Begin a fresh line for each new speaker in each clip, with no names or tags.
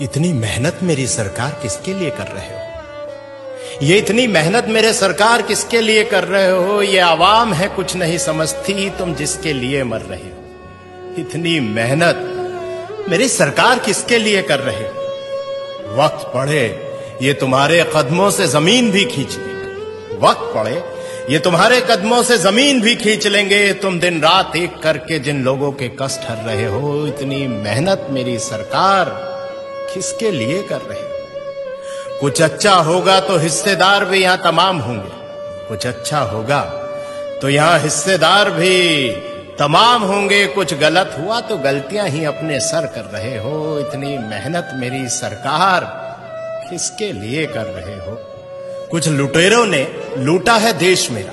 इतनी मेहनत मेरी सरकार किसके लिए कर रहे हो? ये इतनी मेहनत मेरे सरकार किसके लिए कर रहे हो? ये आवाम है कुछ नहीं समझती, तुम जिसके लिए मर रहे हो। इतनी मेहनत मेरी सरकार किसके लिए कर रहे हो? वक्त पड़े ये तुम्हारे कदमों से जमीन भी खींच लेंगे। वक्त पड़े ये तुम्हारे कदमों से जमीन भी खींच लेंगे। तुम दिन रात एक करके जिन लोगों के कष्ट हर रहे हो, इतनी मेहनत मेरी सरकार किसके लिए कर रहे हो? कुछ अच्छा होगा तो हिस्सेदार भी यहां तमाम होंगे। कुछ अच्छा होगा तो यहां हिस्सेदार भी तमाम होंगे। कुछ गलत हुआ तो गलतियां ही अपने सर कर रहे हो। इतनी मेहनत मेरी सरकार किसके लिए कर रहे हो? कुछ लुटेरों ने लूटा है देश मेरा,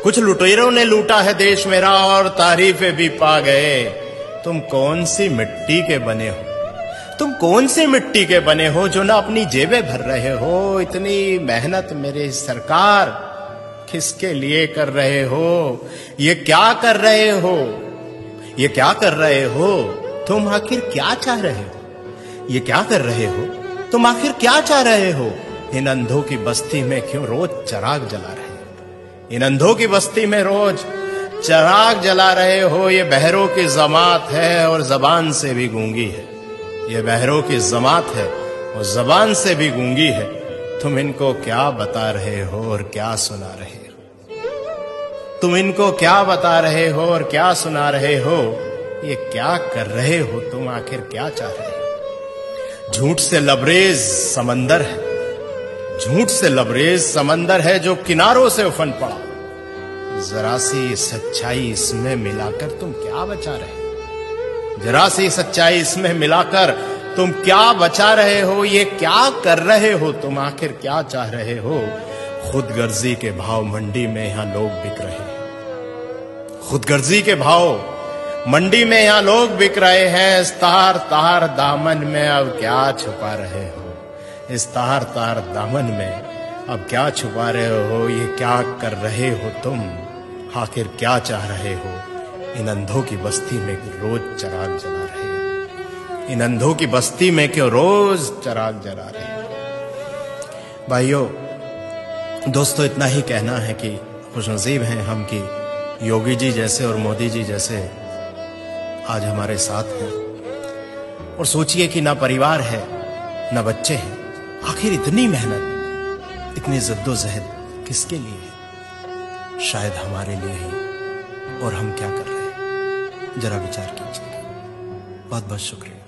कुछ लुटेरों ने लूटा है देश मेरा और तारीफें भी पा गए। तुम कौन सी मिट्टी के बने हो? तुम कौन सी मिट्टी के बने हो जो ना अपनी जेबें भर रहे हो? इतनी मेहनत मेरी सरकार किसके लिए कर रहे हो? ये क्या कर रहे हो? ये क्या कर रहे हो? तुम आखिर क्या चाह रहे हो? ये क्या कर रहे हो? तुम आखिर क्या चाह रहे हो? इन अंधों की बस्ती में क्यों रोज चिराग जला रहे हो? इन अंधों की बस्ती में रोज चिराग जला रहे हो। ये बहरों की जमात है और जबान से भी गूंगी है। ये बहरों की जमात है और जबान से भी गूंगी है। तुम इनको क्या बता रहे हो और क्या सुना रहे हो? तुम इनको क्या बता रहे हो और क्या सुना रहे हो? ये क्या कर रहे हो? तुम आखिर क्या चाह रहे हो? झूठ से लबरेज समंदर है, झूठ से लबरेज समंदर है जो किनारों से उफन पड़ा। जरा सी सच्चाई इसमें मिलाकर तुम क्या बचा रहे हो? जरा सी सच्चाई इसमें मिलाकर तुम क्या बचा रहे हो? ये क्या कर रहे हो? तुम आखिर क्या चाह रहे हो? खुदगर्जी के भाव मंडी में यहां लोग बिक रहे हैं। खुदगर्जी के भाव मंडी में यहां लोग बिक रहे हैं। इस तार तार दामन में अब क्या छुपा रहे हो? इस तार तार दामन में अब क्या छुपा रहे हो? ये क्या कर रहे हो तुम? आखिर क्या चाह रहे हो? इन अंधों की बस्ती में रोज चिराग जला रहे हो। इन अंधों की बस्ती में क्यों रोज चिराग जला रहे हो? भाइयों दोस्तों, इतना ही कहना है कि खुशनसीब हैं हम कि योगी जी जैसे और मोदी जी जैसे आज हमारे साथ हैं। और सोचिए कि ना परिवार है ना बच्चे हैं। आखिर इतनी मेहनत, इतनी जद्दोजहद किसके लिए है? शायद हमारे लिए ही। और हम क्या कर रहे हैं? जरा विचार कीजिए। बहुत बहुत शुक्रिया।